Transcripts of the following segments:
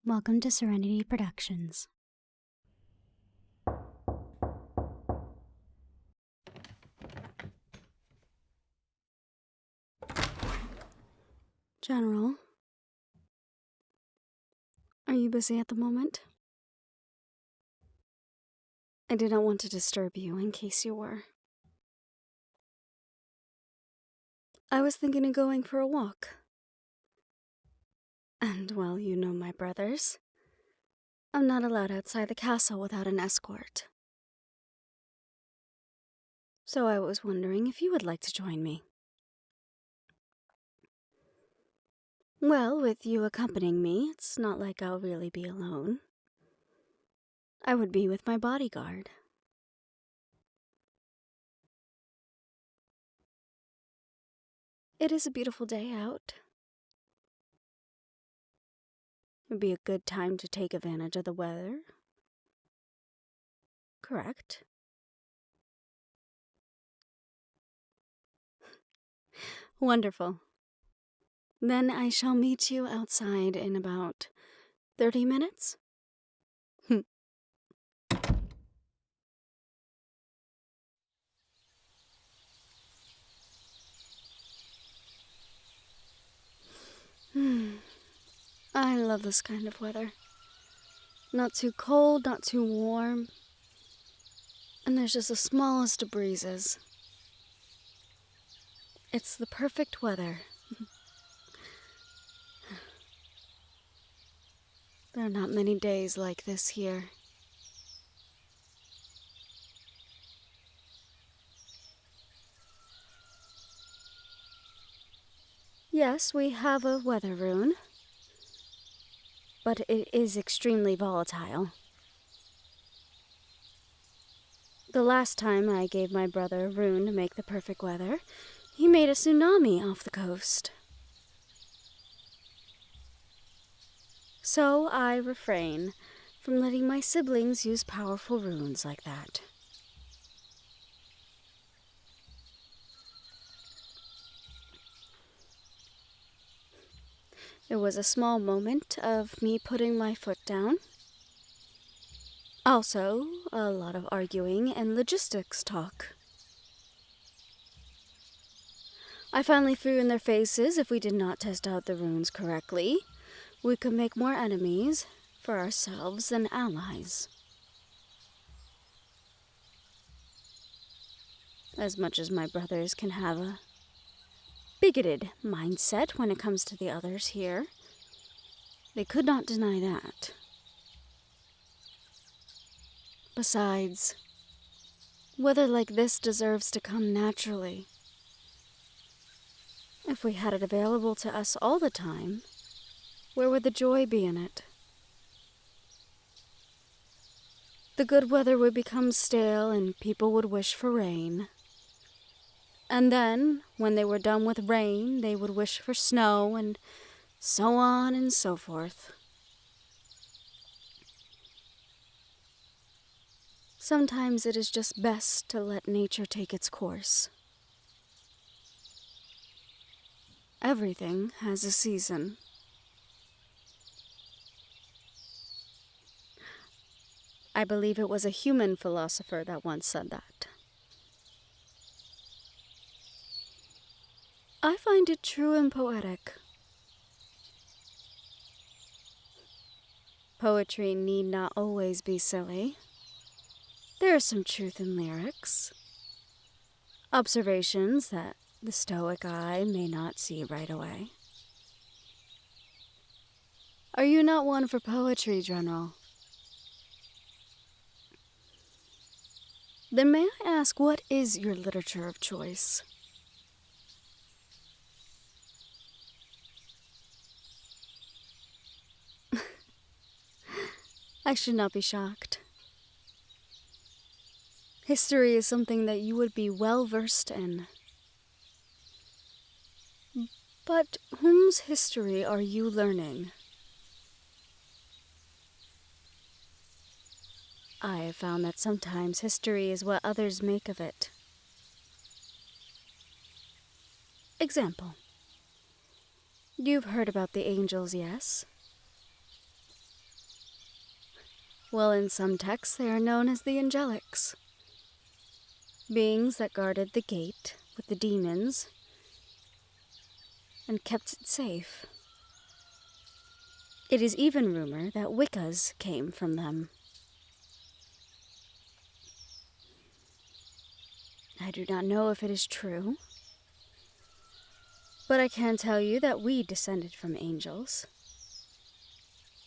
Welcome to Serenity Productions. General, are you busy at the moment? I did not want to disturb you in case you were. I was thinking of going for a walk. And, well, you know my brothers. I'm not allowed outside the castle without an escort. So I was wondering if you would like to join me. Well, with you accompanying me, it's not like I'll really be alone. I would be with my bodyguard. It is a beautiful day out. It would be a good time to take advantage of the weather. Correct. Wonderful. Then I shall meet you outside in about 30 minutes? I love this kind of weather. Not too cold, not too warm. And there's just the smallest of breezes. It's the perfect weather. There are not many days like this here. Yes, we have a weather rune, but it is extremely volatile. The last time I gave my brother a rune to make the perfect weather, he made a tsunami off the coast. So I refrain from letting my siblings use powerful runes like that. It was a small moment of me putting my foot down. Also, a lot of arguing and logistics talk. I finally threw in their faces if we did not test out the runes correctly, we could make more enemies for ourselves than allies. As much as my brothers can have a bigoted mindset when it comes to the others here, they could not deny that. Besides, weather like this deserves to come naturally. If we had it available to us all the time, where would the joy be in it? The good weather would become stale and people would wish for rain. And then, when they were done with rain, they would wish for snow, and so on and so forth. Sometimes it is just best to let nature take its course. Everything has a season. I believe it was a human philosopher that once said that. I find it true and poetic. Poetry need not always be silly. There is some truth in lyrics. Observations that the stoic eye may not see right away. Are you not one for poetry, General? Then may I ask, what is your literature of choice? I should not be shocked. History is something that you would be well versed in. But whose history are you learning? I have found that sometimes history is what others make of it. Example. You've heard about the angels, yes? Well, in some texts they are known as the Angelics. Beings that guarded the gate with the demons and kept it safe. It is even rumored that Wiccas came from them. I do not know if it is true, but I can tell you that we descended from angels.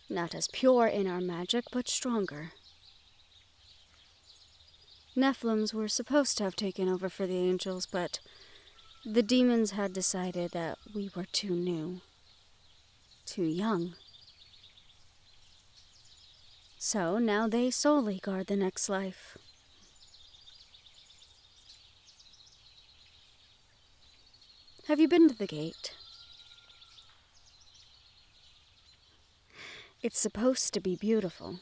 Not as pure in our magic, but stronger. Nephilims were supposed to have taken over for the angels, but the demons had decided that we were too new, too young. So now they solely guard the next life. Have you been to the gate? It's supposed to be beautiful.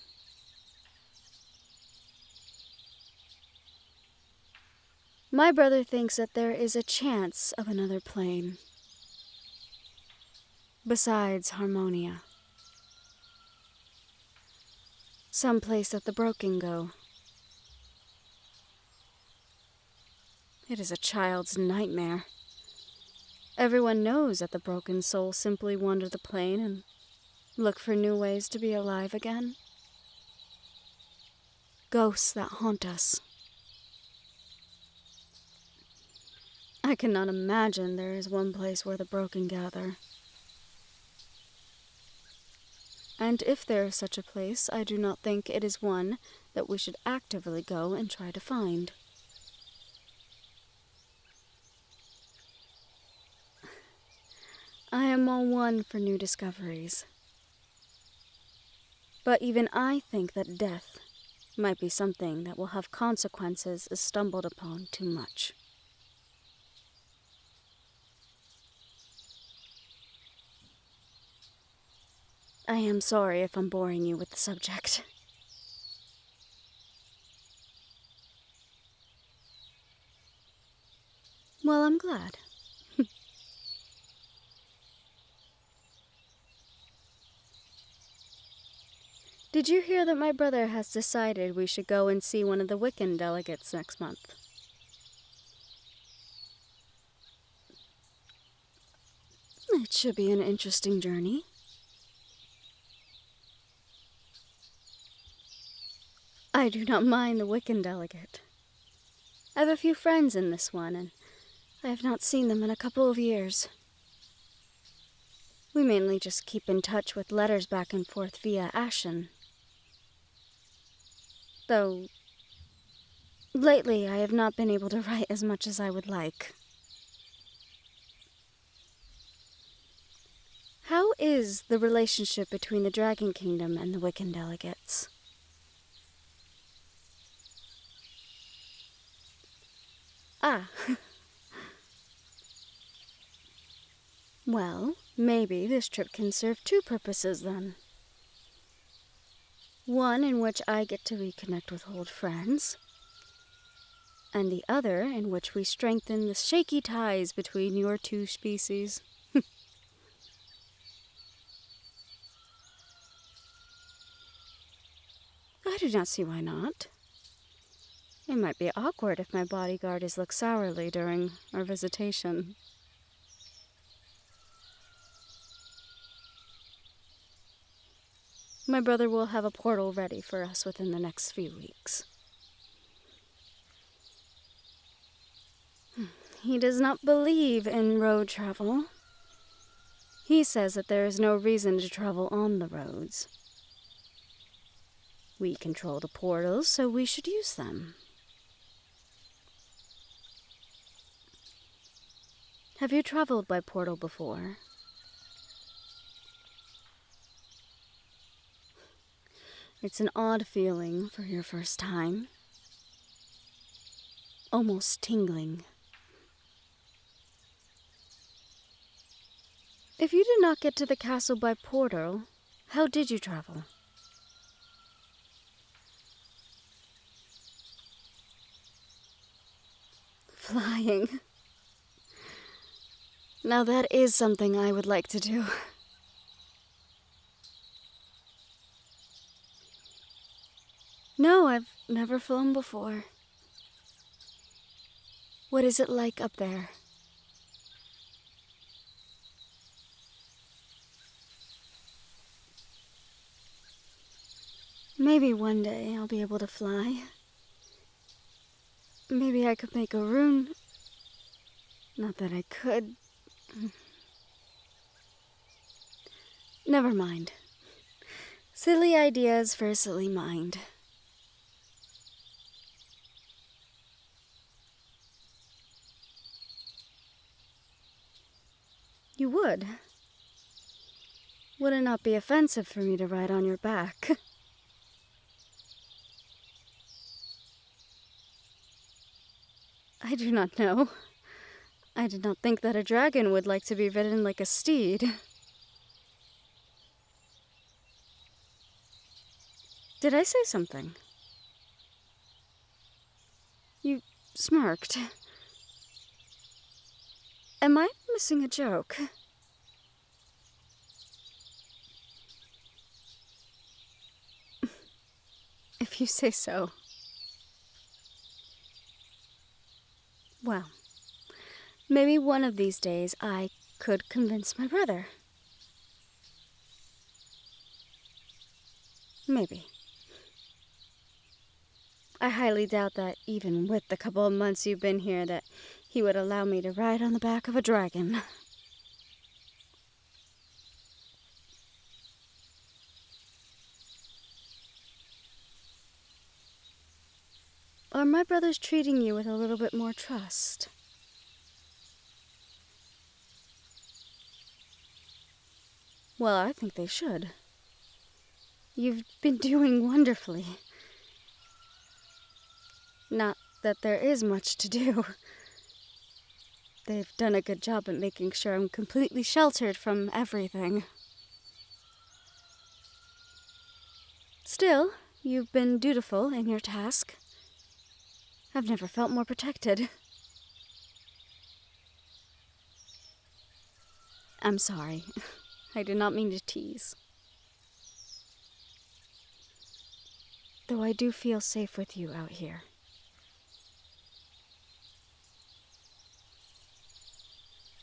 My brother thinks that there is a chance of another plane. Besides Harmonia. Someplace that the broken go. It is a child's nightmare. Everyone knows that the broken souls simply wander the plane and look for new ways to be alive again. Ghosts that haunt us. I cannot imagine there is one place where the broken gather. And if there is such a place, I do not think it is one that we should actively go and try to find. I am all one for new discoveries. But even I think that death might be something that will have consequences if stumbled upon too much. I am sorry if I'm boring you with the subject. Well, I'm glad. Did you hear that my brother has decided we should go and see one of the Wiccan delegates next month? It should be an interesting journey. I do not mind the Wiccan delegate. I have a few friends in this one, and I have not seen them in a couple of years. We mainly just keep in touch with letters back and forth via Ashen. Though, lately I have not been able to write as much as I would like. How is the relationship between the Dragon Kingdom and the Wiccan delegates? Ah. Well, maybe this trip can serve two purposes then. One in which I get to reconnect with old friends, and the other in which we strengthen the shaky ties between your two species. I do not see why not. It might be awkward if my bodyguard is looked sourly during our visitation. My brother will have a portal ready for us within the next few weeks. He does not believe in road travel. He says that there is no reason to travel on the roads. We control the portals, so we should use them. Have you traveled by portal before? It's an odd feeling for your first time. Almost tingling. If you did not get to the castle by portal, how did you travel? Flying. Now that is something I would like to do. No, I've never flown before. What is it like up there? Maybe one day I'll be able to fly. Maybe I could make a rune. Not that I could. Never mind. Silly ideas for a silly mind. You would? Would it not be offensive for me to ride on your back? I do not know. I did not think that a dragon would like to be ridden like a steed. Did I say something? You smirked. Am I missing a joke? If you say so. Well, maybe one of these days I could convince my brother. Maybe. I highly doubt that even with the couple of months you've been here that he would allow me to ride on the back of a dragon. Are my brothers treating you with a little bit more trust? Well, I think they should. You've been doing wonderfully. Not that there is much to do. They've done a good job at making sure I'm completely sheltered from everything. Still, you've been dutiful in your task. I've never felt more protected. I'm sorry. I did not mean to tease. Though I do feel safe with you out here.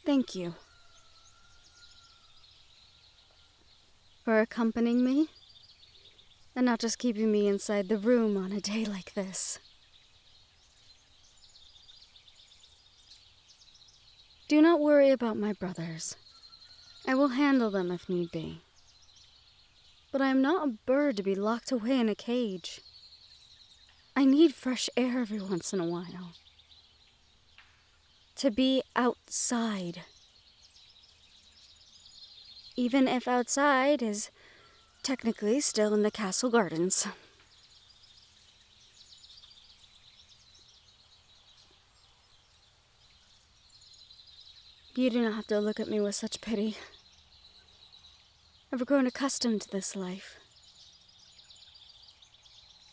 Thank you. For accompanying me, and not just keeping me inside the room on a day like this. Do not worry about my brothers. I will handle them if need be. But I am not a bird to be locked away in a cage. I need fresh air every once in a while. To be outside. Even if outside is technically still in the castle gardens. You do not have to look at me with such pity. I've grown accustomed to this life.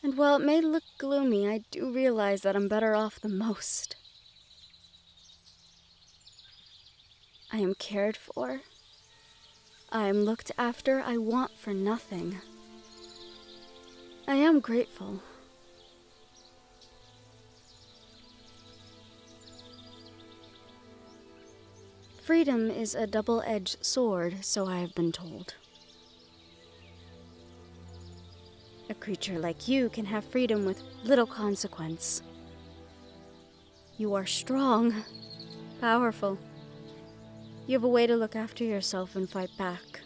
And while it may look gloomy, I do realize that I'm better off than most. I am cared for. I am looked after. I want for nothing. I am grateful. Freedom is a double-edged sword, so I have been told. A creature like you can have freedom with little consequence. You are strong, powerful. You have a way to look after yourself and fight back.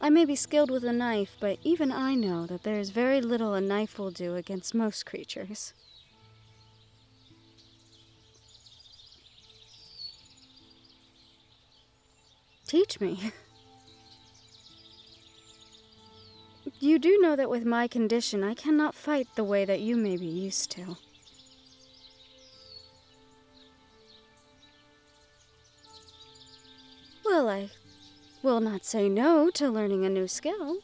I may be skilled with a knife, but even I know that there is very little a knife will do against most creatures. Teach me. You do know that with my condition, I cannot fight the way that you may be used to. Well, I will not say no to learning a new skill.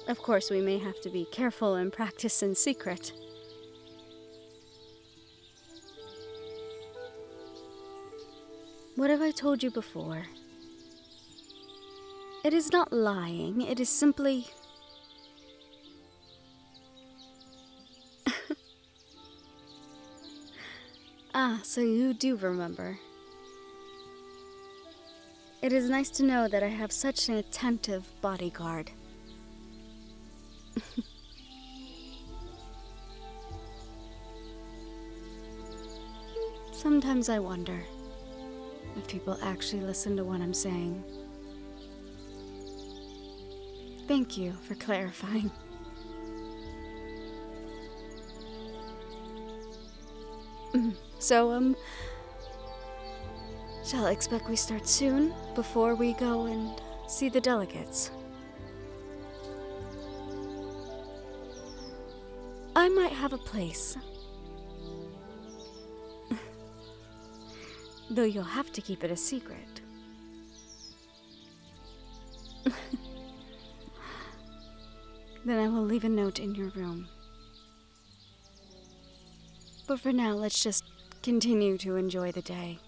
Of course, we may have to be careful and practice in secret. What have I told you before? It is not lying, it is simply... Ah, so you do remember. It is nice to know that I have such an attentive bodyguard. Sometimes I wonder if people actually listen to what I'm saying. Thank you for clarifying. So, shall I expect we start soon, before we go and see the delegates? I might have a place. Though you'll have to keep it a secret. Then I will leave a note in your room. But for now, let's just continue to enjoy the day.